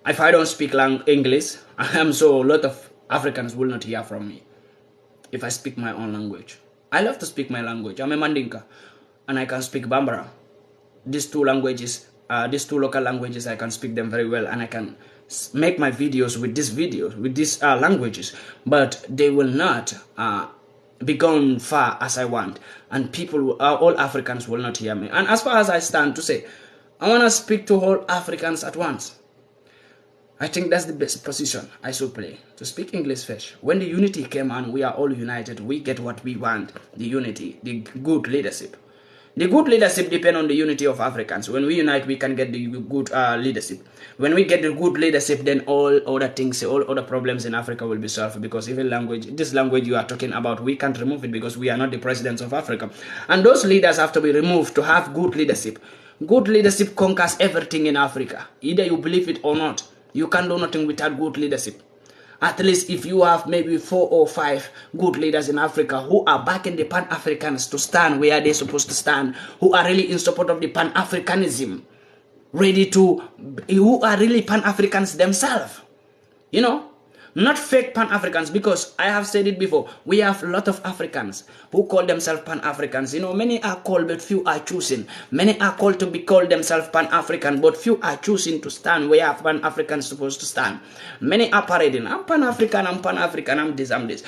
If I don't speak English, I'm so a lot of Africans will not hear from me if I speak my own language. I love to speak my language. I'm a Mandinka, and I can speak Bambara. These two languages, these two local languages, I can speak them very well, and I can make my videos with these languages, but they will not be gone far as I want, and people, all Africans will not hear me. And as far as I stand to say, I want to speak to all Africans at once. I think that's the best position I should play, to speak English first. When the unity came and we are all united, we get what we want, the unity, the good leadership. The good leadership depends on the unity of Africans. When we unite, we can get the good leadership. When we get the good leadership, then all other things, all other problems in Africa will be solved. Because even this language you are talking about, we can't remove it because we are not the presidents of Africa. And those leaders have to be removed to have good leadership. Good leadership conquers everything in Africa. Either you believe it or not. You can't do nothing without good leadership. At least if you have maybe 4 or 5 good leaders in Africa who are backing the Pan-Africans to stand where they're supposed to stand, who are really in support of the Pan-Africanism, who are really Pan-Africans themselves, not fake Pan-Africans, because I have said it before, we have a lot of Africans who call themselves Pan-Africans. Many are called, but few are choosing. Many are called to be called themselves Pan-African, but few are choosing to stand where Pan-Africans supposed to stand. Many are parading, I'm Pan-African, I'm this.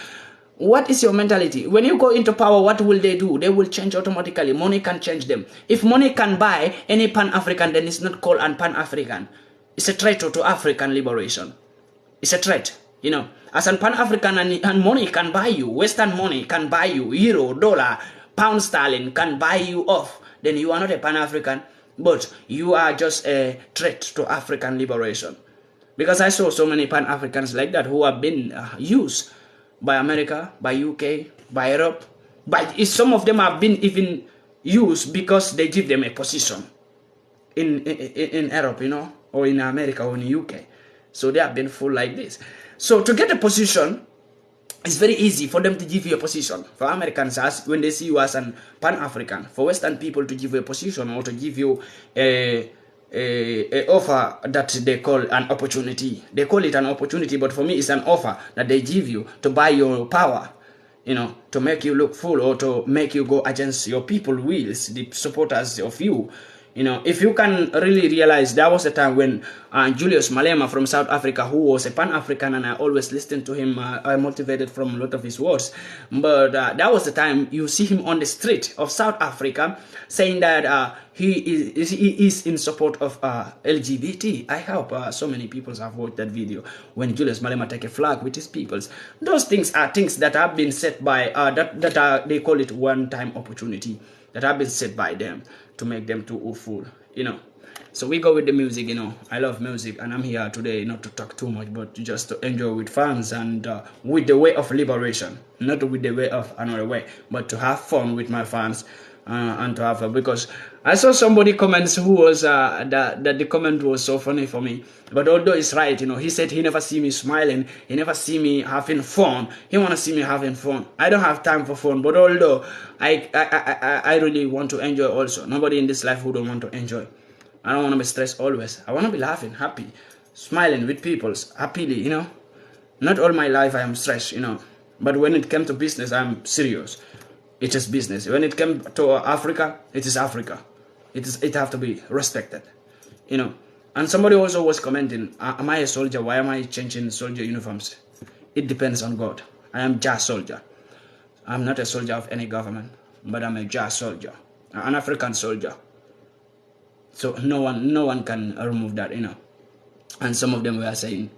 What is your mentality? When you go into power, what will they do? They will change automatically. Money can change them. If money can buy any Pan-African, then it's not called an Pan-African. It's a threat to African liberation. It's a threat. As an Pan-African, and money can buy you, Western money can buy you, euro, dollar, pound sterling can buy you off, then you are not a Pan-African, but you are just a threat to African liberation. Because I saw so many Pan-Africans like that who have been used by America, by UK, by Europe, but some of them have been even used because they give them a position in Europe, or in America, or in UK. So they have been full like this. So to get a position, it's very easy for them to give you a position. For Americans, when they see you as an Pan-African, for Western people to give you a position or to give you a offer that they call an opportunity. They call it an opportunity, but for me it's an offer that they give you to buy your power, to make you look full or to make you go against your people wills, the supporters of you. If you can really realize, there was a time when Julius Malema from South Africa, who was a Pan-African, and I always listened to him, I motivated from a lot of his words. But that was the time you see him on the street of South Africa saying that he is in support of LGBT. I hope so many people have watched that video when Julius Malema take a flag with his peoples. Those things are things that have been set by, they call it one-time opportunity, that have been set by them to make them too full, So we go with the music, I love music, and I'm here today not to talk too much, but just to enjoy with fans and with the way of liberation, not with the way of another way, but to have fun with my fans and to have fun. Because I saw somebody comments who was that the comment was so funny for me, but although it's right, he said he never see me smiling, he never see me having fun, he want to see me having fun. I don't have time for fun, but although I really want to enjoy also. Nobody in this life who don't want to enjoy. I don't want to be stressed always. I want to be laughing, happy, smiling with people happily, Not all my life I am stressed, But when it comes to business, I'm serious. It is business. When it comes to Africa, it is Africa. It have to be respected, And somebody also was commenting, am I a soldier? Why am I changing soldier uniforms? It depends on God. I am just soldier. I'm not a soldier of any government, but I'm a just soldier, an African soldier. So no one can remove that, And some of them were saying,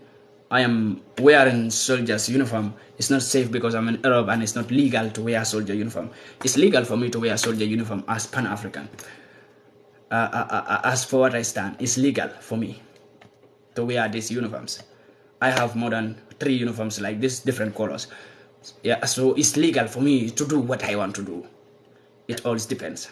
I am wearing soldier's uniform. It's not safe because I'm an Arab, and it's not legal to wear soldier uniform. It's legal for me to wear soldier uniform as Pan-African. As for what I stand, it's legal for me to wear these uniforms. I have more than 3 uniforms like this, different colors. Yeah, so it's legal for me to do what I want to do. It always depends.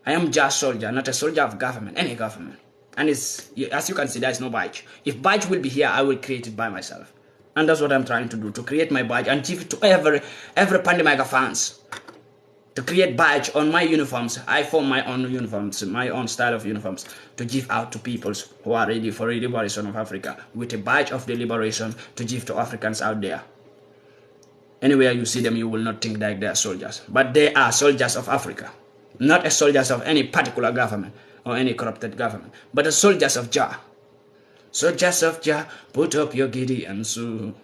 I am just soldier, not a soldier of government, any government. And as you can see, there's no badge. If badge will be here, I will create it by myself. And that's what I'm trying to do, to create my badge and give it to every PANDI MAICA fans. to create badge on my uniforms. I form my own uniforms, my own style of uniforms to give out to peoples who are ready for the liberation of Africa, with a badge of the liberation to give to Africans out there. Anywhere you see them, you will not think that they are soldiers, but they are soldiers of Africa, not as soldiers of any particular government or any corrupted government, but as soldiers of Jah. Soldiers of Jah, put up your Gideon sword.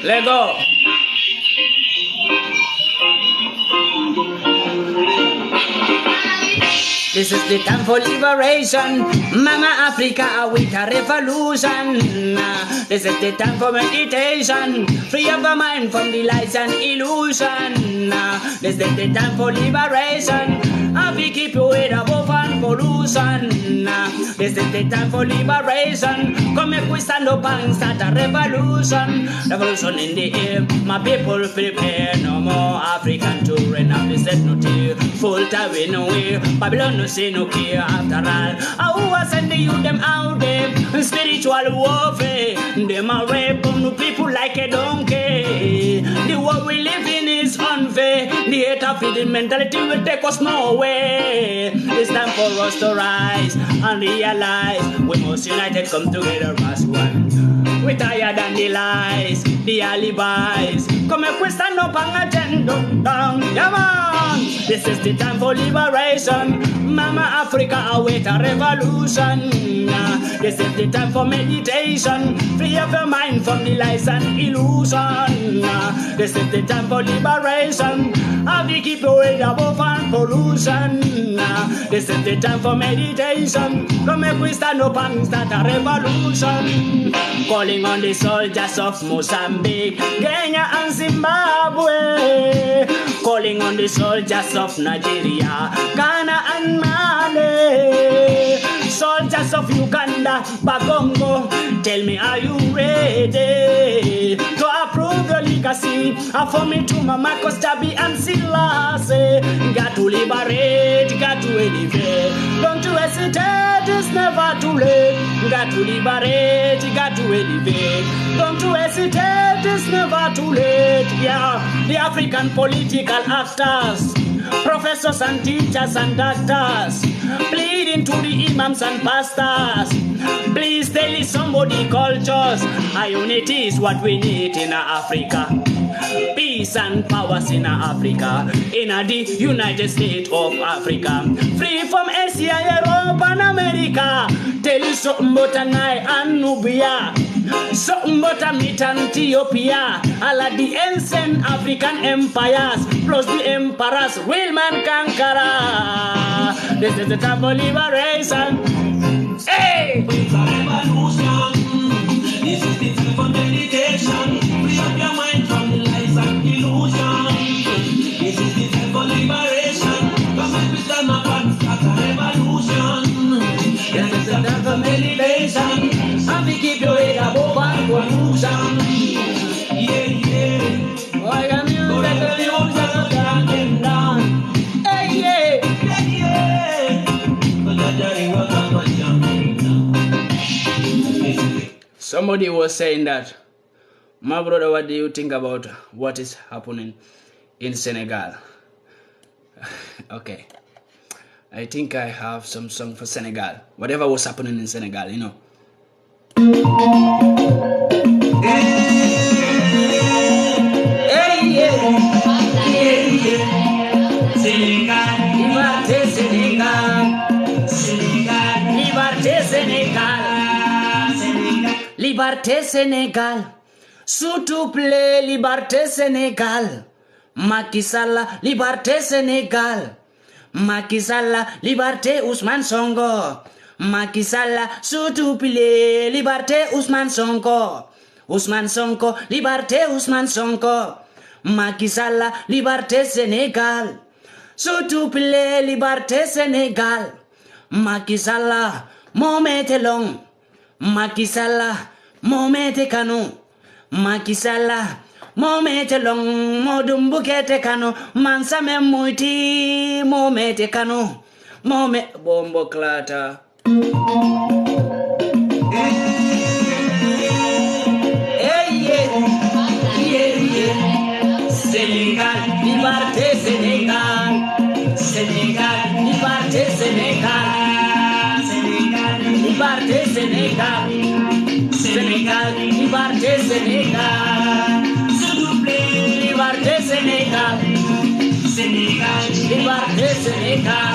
Let go. This is the time for liberation. Mama Africa await a revolution. This is the time for meditation. Free up your mind from the lies and illusion. This is the time for liberation. And we keep your head above and pollution. This is the time for liberation. Come make we stand up and start a revolution. Revolution in the air. My people prepare. No more African to reign. Now this is no tear. Full time in no way. Babylon no say no care after all. Who was sending you them out there? Spiritual warfare. Them are raping no people like a donkey. The world we live in is unfair. The hate of the mentality will take us nowhere. It's time for us to rise and realize we must united come together as one. We're tired and the lies, the alibis. Come and we stand up and attend down. Come on! This is the time for liberation. Mama Africa await a revolution. This is the time for meditation. Free up your mind from the lies and illusion. This is the time for liberation. And we keep your head above and pollution. This is the time for meditation. Come and we stand up and start a revolution. Calling on the soldiers of Mozambique, Kenya and Zimbabwe. Calling on the soldiers of Nigeria, Ghana and Mali. Soldiers of Uganda, Bagongo, tell me, are you ready to approve the legacy for me to Mama Kostabi and Selassie? Got to liberate, got to elevate. Don't you hesitate, it's never too late. Got to liberate, got to elevate. Don't you hesitate, it's never too late. Yeah, the African political actors, professors and teachers and doctors, pleading to the imams and pastors. Please tell somebody cultures. Unity is what we need in Africa. Peace and powers in Africa, in the United States of Africa. Free from Asia, Europe and America. Tell you something about Nai and Nubia. Something about meet Ethiopia. All of the ancient African empires, plus the emperors, will man conqueror. This is the time for liberation. Hey! It's a revolution. This is the time for meditation. Free up your mind from the lies and illusion. This is the time for liberation. Come and we stand up and start a revolution. This is the time for meditation. And we keep your head above and pollution. Yeah, yeah. Why am you let the illusion of them down? Hey, yeah. Yeah, yeah. Somebody was saying that, my brother, what do you think about what is happening in Senegal? Okay, I think I have some song for Senegal. Whatever was happening in Senegal, you know. liberté Sénégal. Surtout plaît, liberté Sénégal. Macky Sall, liberté Sénégal. Macky Sall, liberté Ousmane Sonko. Macky Sall, surtout plaît, liberté Ousmane Sonko. Ousmane Sonko, liberté Ousmane Sonko. Macky Sall, liberté Sénégal. Surtout plaît, liberté Sénégal. Macky Sall, momete long. Macky Sall, momete canon. Macky Sall, momete long. Modum bukete canon. Mansame muiti, momete canon. Bombo clata. Sénégal, liberté Sénégal. Sénégal, liberté Sénégal. Sénégal, liberté Sénégal. Sénégal, liberté Sénégal. S'il vous plaît, liberté Sénégal. Sénégal, liberté Sénégal.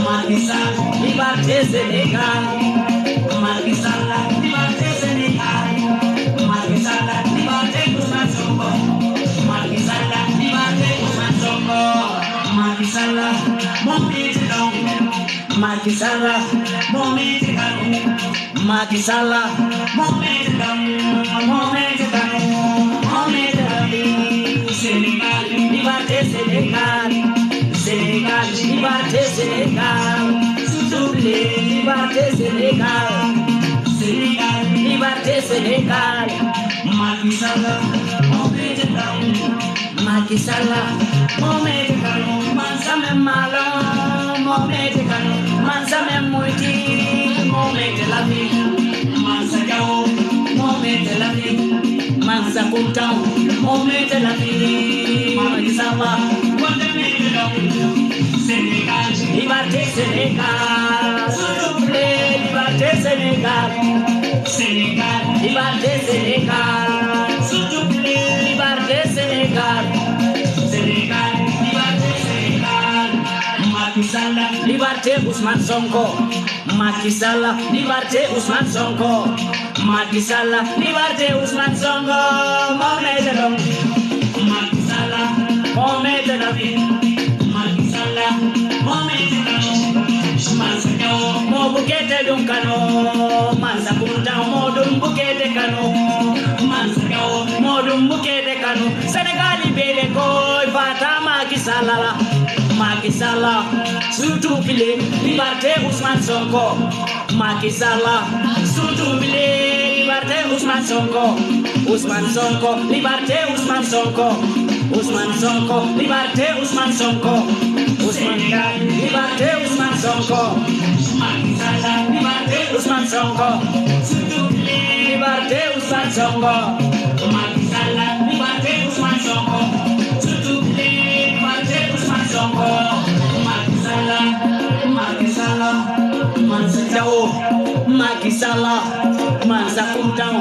Macky Sall, liberté Sénégal. Macky Sall, liberté Sénégal. Macky Sall, liberté Ousmane Sonko. Macky Sall, liberté Ousmane Sonko. Macky Sall, mon président. Macky Sall, mon président. Macky Sall, mon président. Mon président. Mon président. Sénégal, liberté Sénégal. Sénégal, liberté Sénégal. S'il vous plaît, liberté Sénégal. Sénégal, liberté Sénégal. Macky Sall, mon président. Macky Sall, mon président. Mansame malo, mon président. Mansame muiti, mon président la vie. Mansa Diao, mon président la vie. Mansa Kuntao, mon président la vie. Macky Sall, mon président. Sénégal, liberté Sénégal. S'il vous plaît, liberté Sénégal. Sénégal, liberté Sénégal. S'il vous plaît, liberté Sénégal. Sénégal, liberté Sénégal. Macky Sall, liberté Ousmane Sonko. Macky Sall, liberté Ousmane Sonko. Macky Sall, liberté Ousmane Sonko. Mohamed Long. Macky Sall, Mohamed Nabi. Macky Sall, Mohamed Long. Mansa Diao, mo bukete dum kano. Mansa Kunta, mo dum bukete kano. Mansa Diao, mo dum bukete kano. Senegali bele koy fata Macky Sall la. Macky Sall, surtout pile, liberté Ousmane Sonko. Macky Sall, surtout pile, liberté Ousmane Sonko. Ousmane Sonko, liberté Ousmane Sonko. Ousmane Sonko, liberté Ousmane Sonko. Ousmane Sonko, liberté Ousmane Sonko. Macky Sall, liberté Ousmane Sonko. Surtout pile, liberté Ousmane Sonko. Macky Sall, liberté Ousmane Sonko. Surtout pile, liberté Ousmane Sonko. Macky Sall, Macky Sall, Mansa Diao, Macky Sall, Mansa Kuntao,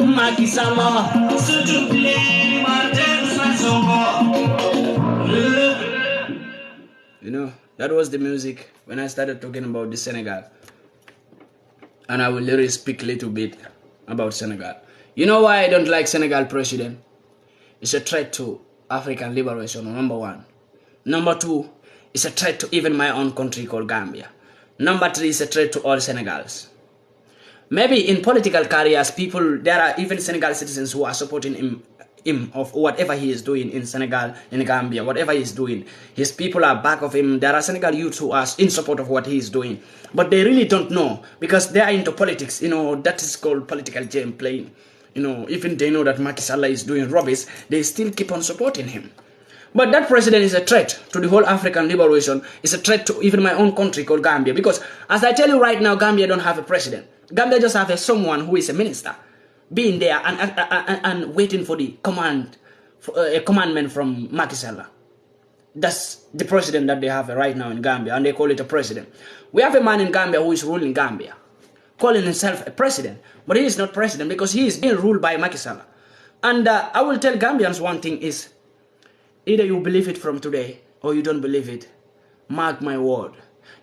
Macky Sall, surtout pile, liberté Ousmane Sonko. You know, that was the music when I started talking about the Senegal. And I will literally speak a little bit about Senegal. You know why I don't like Senegal president? It's a threat to African liberation, number one. Number two, it's a threat to even my own country called Gambia. Number three, it's a threat to all Senegals. Maybe in political careers, there are even Senegal citizens who are supporting him of whatever he is doing in Senegal, in Gambia, whatever he is doing. His people are back of him. There are Senegal youths who are in support of what he is doing. But they really don't know because they are into politics. You know, that is called political game playing. You know, even they know that Macky Sall is doing rubbish, they still keep on supporting him. But that president is a threat to the whole African liberation. It's a threat to even my own country called Gambia. Because as I tell you right now, Gambia don't have a president. Gambia just have someone who is a minister, being there and waiting for the a commandment from Macky Sall. That's the president that they have right now in Gambia, and they call it a president. We have a man in Gambia who is ruling Gambia, calling himself a president, but he is not president because he is being ruled by Macky Sall. And I will tell Gambians one thing is, either you believe it from today or you don't believe it. Mark my word.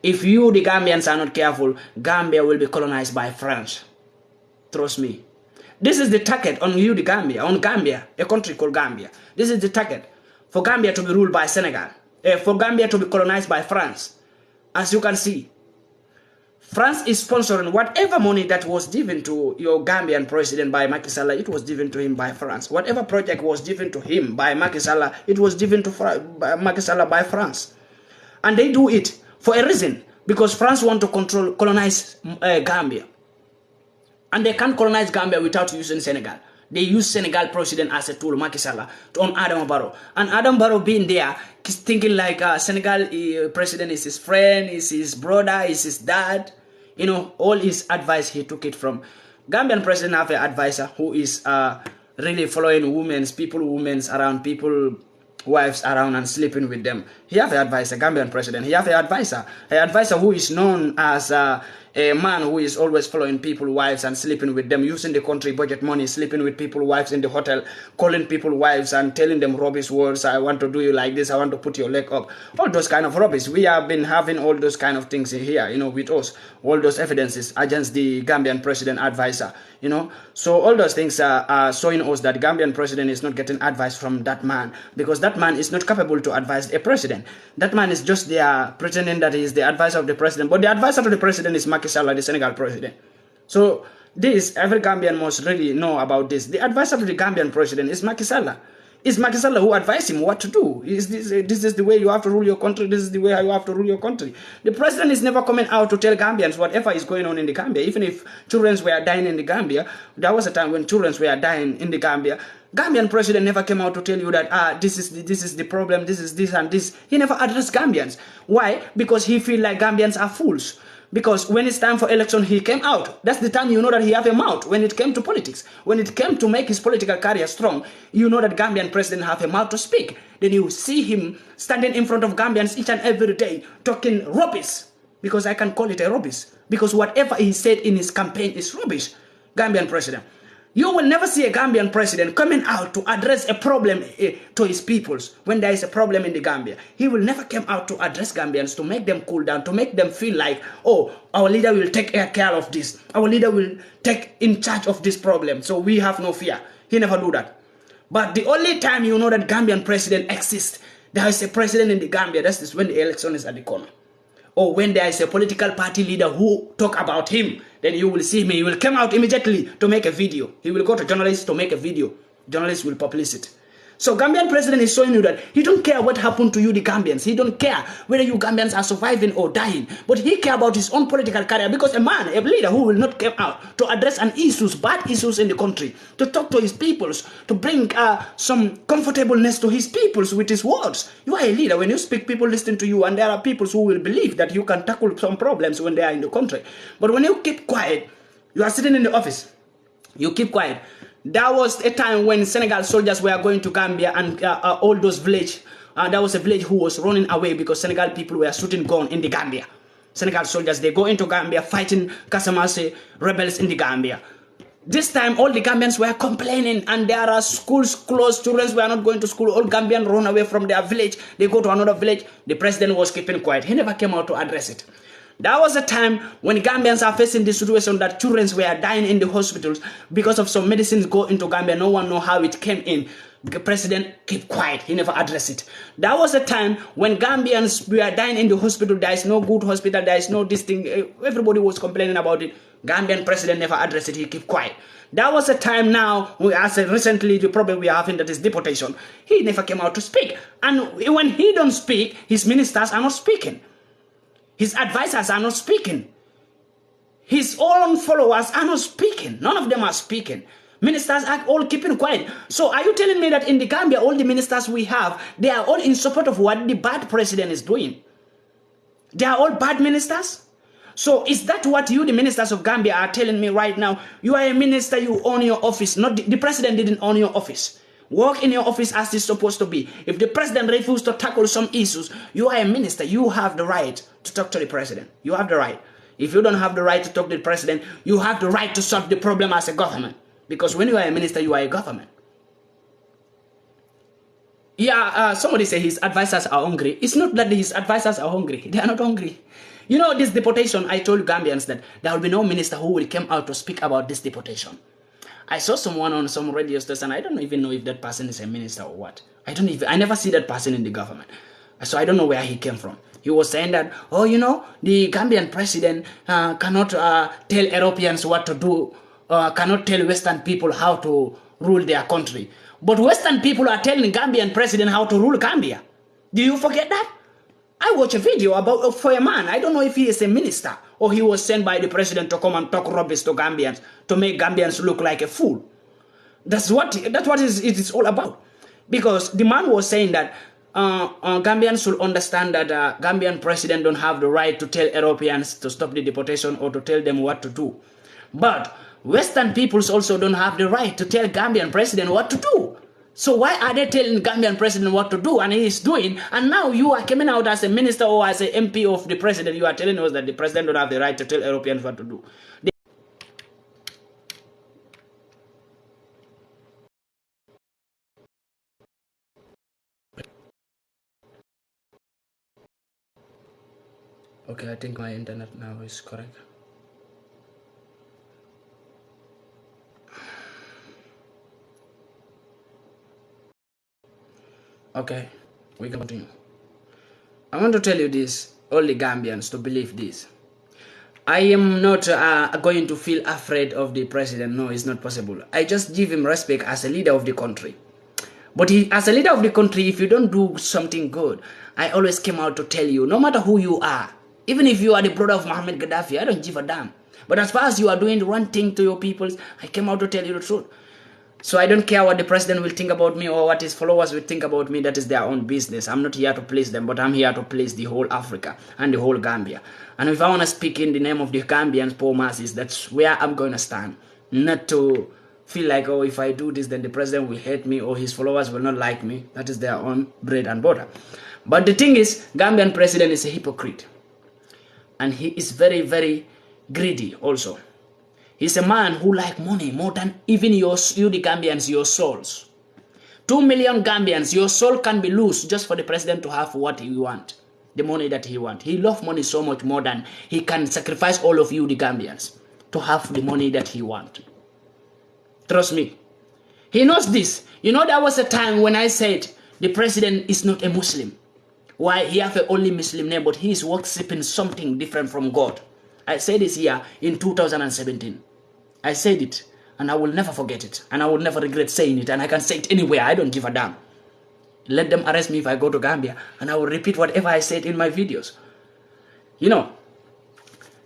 If you, the Gambians, are not careful, Gambia will be colonized by France. Trust me. This is the target on you, the Gambia, on Gambia, a country called Gambia. This is the target for Gambia to be ruled by Senegal, for Gambia to be colonized by France. As you can see, France is sponsoring whatever money that was given to your Gambian president by Macky Sall, it was given to him by France. Whatever project was given to him by Macky Sall, it was given to Macky Sall by France. And they do it for a reason, because France want to colonize Gambia. And they can't colonize Gambia without using Senegal. They use Senegal president as a tool, Macky Sall, on Adam Barrow. And Adam Barrow being there, thinking like Senegal president is his friend, is his brother, is his dad. You know, all his advice, he took it from. Gambian president have an advisor who is really following women's around, wives around and sleeping with them. He have an advisor, Gambian president. He have an advisor who is known as a man who is always following people, wives, and sleeping with them, using the country budget money, sleeping with people, wives in the hotel, calling people wives and telling them rubbish words. I want to do you like this. I want to put your leg up. All those kind of rubbish. We have been having all those kind of things in here, you know, with us. All those evidences against the Gambian president advisor, you know. So all those things are showing us that the Gambian president is not getting advice from that man, because that man is not capable to advise a president. That man is just there pretending that he is the advisor of the president. But the advisor of the president is Macky Sall, the Senegal president. So this, every Gambian must really know about this. The advisor of the Gambian president is Macky Sall. It's Macky Sall who advised him what to do. This is the way you have to rule your country. This is the way you have to rule your country. The president is never coming out to tell Gambians whatever is going on in the Gambia. Even if children were dying in the Gambia, there was a time when children were dying in the Gambia. Gambian president never came out to tell you that this is the problem, this is this and this. He never addressed Gambians. Why? Because he feel like Gambians are fools. Because when it's time for election, he came out. That's the time you know that he have a mouth. When it came to politics, when it came to make his political career strong, you know that Gambian president have a mouth to speak. Then you see him standing in front of Gambians each and every day talking rubbish. Because I can call it a rubbish. Because whatever he said in his campaign is rubbish. Gambian president. You will never see a Gambian president coming out to address a problem to his peoples when there is a problem in the Gambia. He will never come out to address Gambians, to make them cool down, to make them feel like, oh, our leader will take care of this. Our leader will take in charge of this problem, so we have no fear. He never do that. But the only time you know that Gambian president exists, there is a president in the Gambia, that is when the election is at the corner. Or when there is a political party leader who talk about him, then you will see him. He will come out immediately to make a video. He will go to journalists to make a video. Journalists will publish it. So Gambian president is showing you that he don't care what happened to you, the Gambians. He don't care whether you Gambians are surviving or dying. But he care about his own political career, because a man, a leader who will not come out to address bad issues in the country, to talk to his peoples, to bring some comfortableness to his peoples with his words. You are a leader. When you speak, people listen to you, and there are peoples who will believe that you can tackle some problems when they are in the country. But when you keep quiet, you are sitting in the office, you keep quiet. There was a time when Senegal soldiers were going to Gambia, and all those villages, there was a village who was running away because Senegal people were shooting gun in the Gambia. Senegal soldiers, they go into Gambia fighting Casamance rebels in the Gambia. This time, all the Gambians were complaining, and there are schools closed, children were not going to school, all Gambians run away from their village, they go to another village. The president was keeping quiet. He never came out to address it. There was a time when Gambians are facing the situation that children were dying in the hospitals because of some medicines go into Gambia. No one know how it came in. The president kept quiet. He never addressed it. There was a time when Gambians were dying in the hospital. There is no good hospital. There is no this thing. Everybody was complaining about it. Gambian president never addressed it. He kept quiet. There was a time now, as recently the problem we are having, that is deportation. He never came out to speak. And when he don't speak, his ministers are not speaking. His advisors are not speaking. His own followers are not speaking. None of them are speaking. Ministers are all keeping quiet. So are you telling me that in the Gambia, all the ministers we have, they are all in support of what the bad president is doing? They are all bad ministers? So is that what you, the ministers of Gambia, are telling me right now? You are a minister, you own your office. Not the president didn't own your office. Work in your office as it's supposed to be. If the president refuses to tackle some issues, you are a minister. You have the right to talk to the president. You have the right. If you don't have the right to talk to the president, you have the right to solve the problem as a government. Because when you are a minister, you are a government. Yeah, somebody say his advisors are hungry. It's not that his advisors are hungry. They are not hungry. You know, this deportation, I told Gambians that there will be no minister who will come out to speak about this deportation. I saw someone on some radio station. I don't even know if that person is a minister or what. I never see that person in the government. So I don't know where he came from. He was saying that, oh, you know, the Gambian president cannot tell Europeans what to do, cannot tell Western people how to rule their country. But Western people are telling Gambian president how to rule Gambia. Do you forget that? I watched a video about for a man. I don't know if he is a minister or he was sent by the president to come and talk rubbish to Gambians to make Gambians look like a fool. That's what it is all about. Because the man was saying that Gambians should understand that Gambian president don't have the right to tell Europeans to stop the deportation or to tell them what to do. But Western peoples also don't have the right to tell Gambian president what to do. So why are they telling Gambian president what to do and he is doing? And now you are coming out as a minister or as an MP of the president. You are telling us that the president don't have the right to tell Europeans what to do. Okay, I think my internet now is correct. Okay, we can continue. I want to tell you this, all the Gambians to believe this. I am not going to feel afraid of the president. No, it's not possible. I just give him respect as a leader of the country. But as a leader of the country, if you don't do something good, I always came out to tell you, no matter who you are, even if you are the brother of Mohammed Gaddafi, I don't give a damn. But as far as you are doing the one thing to your people, I came out to tell you the truth. So I don't care what the president will think about me or what his followers will think about me. That is their own business. I'm not here to please them, but I'm here to please the whole Africa and the whole Gambia. And if I want to speak in the name of the Gambians, poor masses, that's where I'm going to stand. Not to feel like, oh, if I do this, then the president will hate me or his followers will not like me. That is their own bread and butter. But the thing is, Gambian president is a hypocrite. And he is very, very greedy also. He's a man who like money more than even you the Gambians, your souls. 2 million Gambians, your soul can be loose just for the president to have what he want, the money that he want. He loves money so much more than he can sacrifice all of you, the Gambians, to have the money that he want. Trust me. He knows this. You know, there was a time when I said the president is not a Muslim. Why? He have a only Muslim name, but he is worshiping something different from God. I said this here in 2017. I said it, and I will never forget it, and I will never regret saying it, and I can say it anywhere. I don't give a damn. Let them arrest me if I go to Gambia, and I will repeat whatever I said in my videos. You know,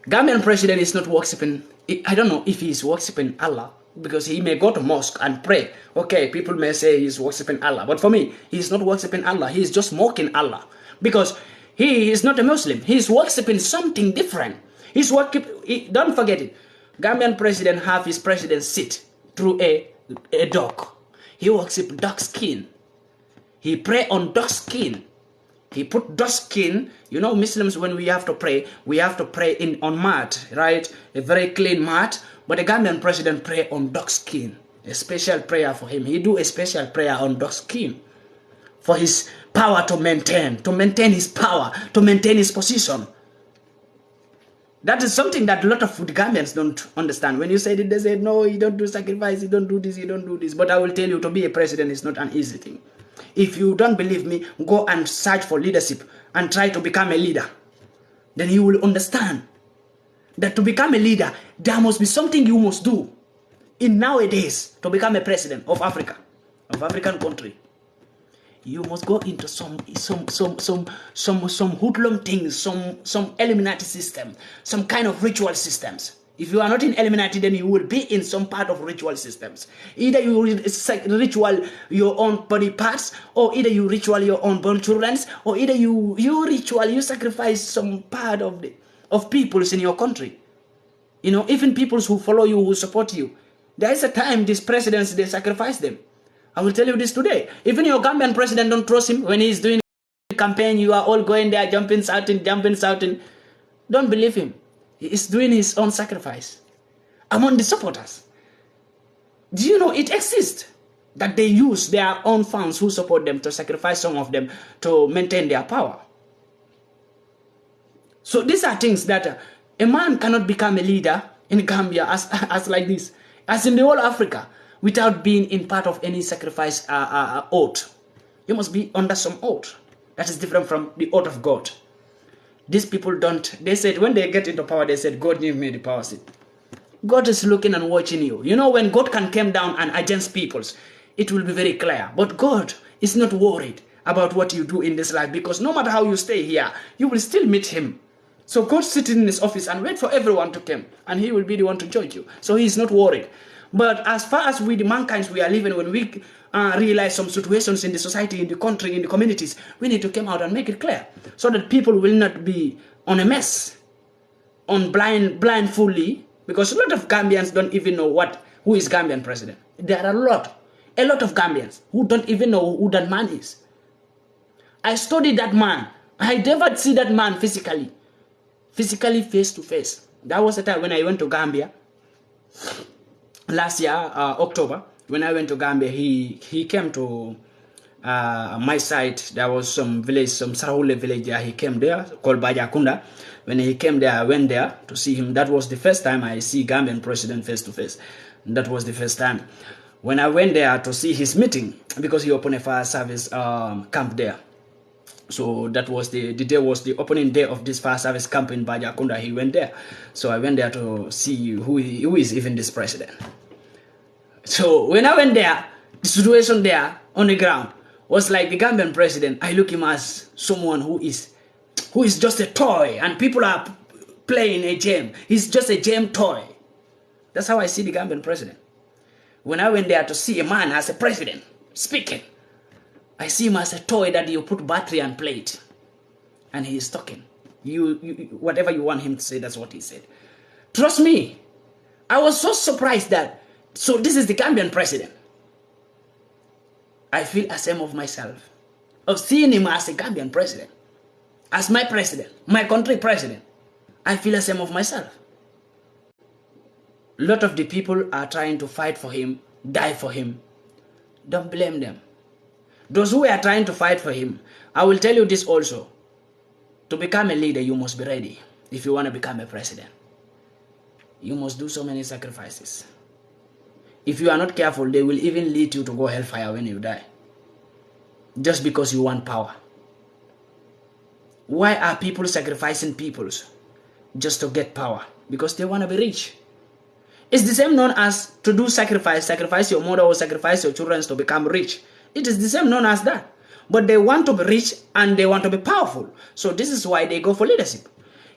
Gambian president is not worshiping. I don't know if he is worshiping Allah, because he may go to mosque and pray. Okay, people may say he's worshiping Allah, but for me, he's not worshiping Allah. He is just mocking Allah, because he is not a Muslim. He is worshiping something different. He's worshiping. Don't forget it. Gambian president have his president sit through a dog. He worship dog skin. He pray on dog skin. He put dog skin. You know, Muslims, when we have to pray on mat, right? A very clean mat. But the Gambian president pray on dog skin. A special prayer for him. He do a special prayer on dog skin for his power to maintain his power, to maintain his position. That is something that a lot of Gambians don't understand. When you say it, they say, no, you don't do sacrifice, you don't do this, you don't do this. But I will tell you, to be a president is not an easy thing. If you don't believe me, go and search for leadership and try to become a leader. Then you will understand that to become a leader, there must be something you must do in nowadays to become a president of Africa, of African country. You must go into some hoodlum things, some Illuminati system, some kind of ritual systems. If you are not in Illuminati, then you will be in some part of ritual systems. Either you ritual your own body parts, or either you ritual your own born children, or either you sacrifice some part of peoples in your country. You know, even peoples who follow you, who support you. There is a time these presidents, they sacrifice them. I will tell you this today. Even your Gambian president don't trust him when he's doing a campaign. You are all going there, jumping, shouting. Don't believe him. He is doing his own sacrifice among the supporters. Do you know it exists that they use their own funds who support them to sacrifice some of them to maintain their power? So these are things that a man cannot become a leader in Gambia as like this. as in the whole Africa, without being in part of any sacrifice oath. You must be under some oath. That is different from the oath of God. These people don't, they said when they get into power, they said, God gave me the power seat. God is looking and watching you. You know, when God can come down and against peoples, it will be very clear. But God is not worried about what you do in this life, because no matter how you stay here, you will still meet him. So God sits in his office and wait for everyone to come, and he will be the one to judge you. So he is not worried. But as far as we, the mankind, we are living, when we realize some situations in the society, in the country, in the communities, we need to come out and make it clear, so that people will not be on a mess, on blindfoldly, because a lot of Gambians don't even know who is Gambian president. There are a lot of Gambians who don't even know who that man is. I studied that man. I never see that man physically face to face. That was the time when I went to Gambia last year, October. When I went to Gambia, he came to my site. There was some village, some Sarahule village there. He came there, called Bajakunda. When he came there, I went there to see him. That was the first time I see Gambian president face to face. That was the first time. When I went there to see his meeting, because he opened a fire service camp there. So that was the day was the opening day of this fire service camp in Bajakunda. He went there. So I went there to see who is even this president. So when I went there, the situation there on the ground was like the Gambian president. I look him as someone who is just a toy, and people are playing a game. He's just a game toy. That's how I see the Gambian president. When I went there to see a man as a president speaking, I see him as a toy that you put battery and play it, and he is talking. Whatever you want him to say, that's what he said. Trust me, I was so surprised that, so this is the Gambian president. I feel ashamed of myself, of seeing him as a Gambian president, as my president, my country president. I feel ashamed of myself. A lot of the people are trying to fight for him, die for him. Don't blame them. Those who are trying to fight for him, I will tell you this also. To become a leader, you must be ready. If you want to become a president, you must do so many sacrifices. If you are not careful, they will even lead you to go hellfire when you die, just because you want power. Why are people sacrificing peoples just to get power? Because they want to be rich. It's the same known as to do sacrifice your mother or sacrifice your children to become rich. It is the same known as that. But they want to be rich and they want to be powerful. So this is why they go for leadership.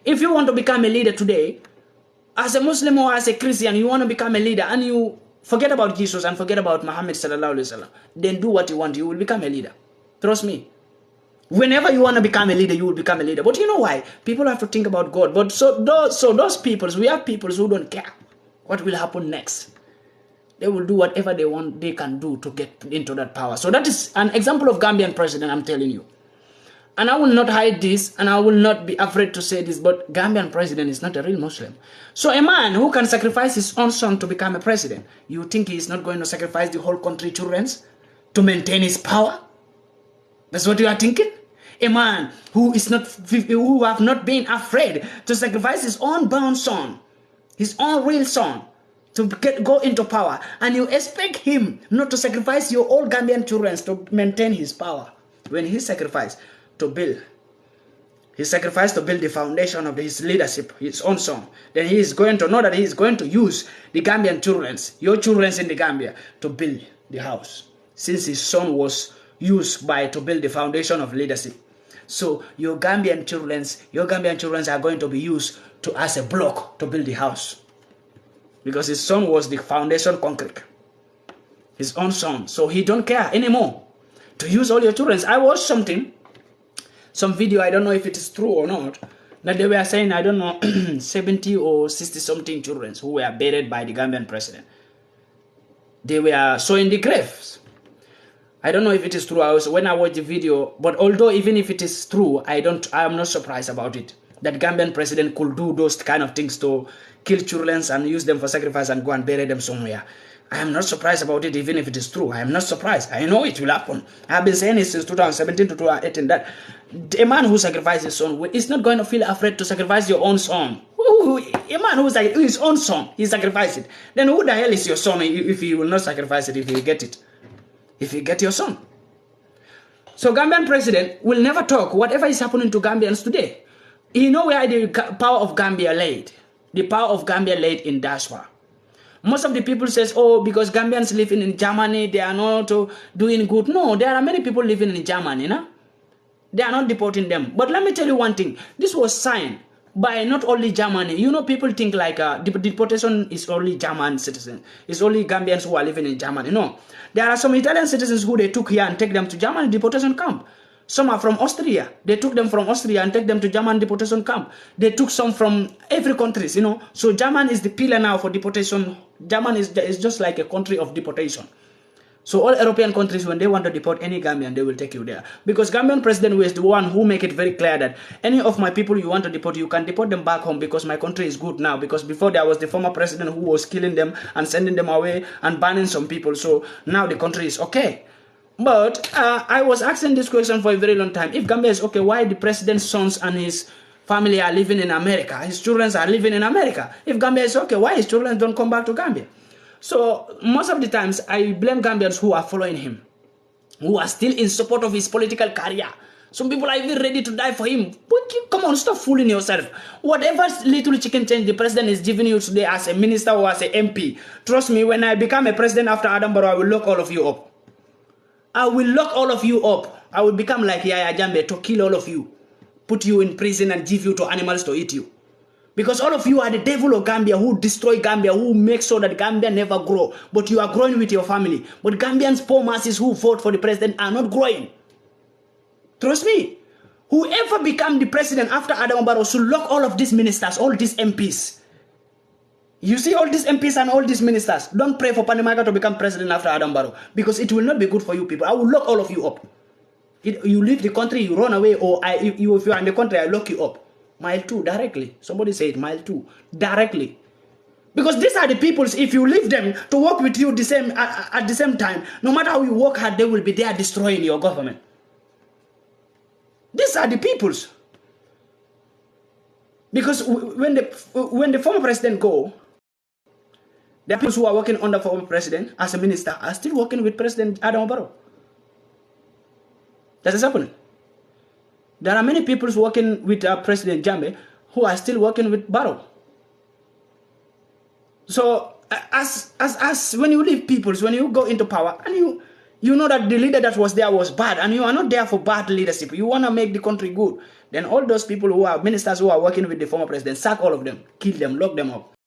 If you want to become a leader today, as a Muslim or as a Christian, you want to become a leader and you forget about Jesus and forget about Muhammad sallallahu alaihi wasallam, then do what you want, you will become a leader. Trust me. Whenever you want to become a leader, you will become a leader. But you know why? People have to think about God. But so those people, we have people who don't care what will happen next. They will do whatever they want, they can do to get into that power. So that is an example of Gambian president, I'm telling you. And I will not hide this, and I will not be afraid to say this, but Gambian president is not a real Muslim. So a man who can sacrifice his own son to become a president, you think he is not going to sacrifice the whole country children to maintain his power? That's what you are thinking? A man who have not been afraid to sacrifice his own born son, his own real son, to go into power, and you expect him not to sacrifice your old Gambian children to maintain his power. When he sacrificed to build the foundation of his leadership, his own son, then he is going to know that he is going to use the Gambian children, your children in the Gambia, to build the house, since his son was used to build the foundation of leadership. So your Gambian children are going to be used as a block to build the house, because his son was the foundation concrete, his own son. So he don't care anymore to use all your children. I watched some video, I don't know if it is true or not, that they were saying, I don't know, 70 or 60 something children who were buried by the Gambian president. They were showing the graves. I don't know if it is true. When I watched the video, but although even if it is true, I am not surprised about it. That Gambian president could do those kind of things to kill children and use them for sacrifice and go and bury them somewhere. I am not surprised about it, even if it is true. I am not surprised. I know it will happen. I have been saying it since 2017 to 2018 that a man who sacrifices his son is not going to feel afraid to sacrifice your own son. A man who his own son, he sacrificed it. Then who the hell is your son if he will not sacrifice it if you get it? If you get your son. So Gambian president will never talk whatever is happening to Gambians today. You know where the power of Gambia laid? The power of Gambia laid in diaspora. Most of the people says, oh, because Gambians living in Germany, they are not doing good. No, there are many people living in Germany, no? They are not deporting them. But let me tell you one thing. This was signed by not only Germany. You know, people think like deportation is only German citizens. It's only Gambians who are living in Germany. No. There are some Italian citizens who they took here and take them to German deportation camp. Some are from Austria. They took them from Austria and take them to German deportation camp. They took some from every countries, you know. So German is the pillar now for deportation. German is just like a country of deportation. So all European countries, when they want to deport any Gambian, they will take you there. Because Gambian president was the one who make it very clear that any of my people you want to deport, you can deport them back home because my country is good now. Because before there was the former president who was killing them and sending them away and banning some people. So now the country is okay. But I was asking this question for a very long time. If Gambia is okay, why the president's sons and his family are living in America? His children are living in America. If Gambia is okay, why his children don't come back to Gambia? So most of the times, I blame Gambians who are following him, who are still in support of his political career. Some people are even ready to die for him. But come on, stop fooling yourself. Whatever little chicken change the president is giving you today as a minister or as an MP, trust me, when I become a president after Adam Barrow, I will lock all of you up. I will lock all of you up. I will become like Yaya Jambe to kill all of you, put you in prison and give you to animals to eat you. Because all of you are the devil of Gambia who destroy Gambia, who make sure that Gambia never grow. But you are growing with your family. But Gambians, poor masses who vote for the president are not growing. Trust me. Whoever become the president after Adam Barrow should lock all of these ministers, all these MPs. You see all these MPs and all these ministers. Don't pray for PANDI to become president after Adam Barrow. Because it will not be good for you people. I will lock all of you up. You leave the country, you run away, or if you are in the country, I lock you up. Mile 2, directly. Somebody said mile 2, directly. Because these are the peoples, if you leave them to work with you at the same time, no matter how you work hard, they will be there destroying your government. These are the peoples. Because when the former president go, the people who are working under former president as a minister are still working with President Adam Barrow. That is happening. There are many people working with President Jammeh who are still working with Barrow. So as when you leave peoples, when you go into power, and you know that the leader that was there was bad, and you are not there for bad leadership, you want to make the country good, then all those people who are ministers who are working with the former president, sack all of them, kill them, lock them up.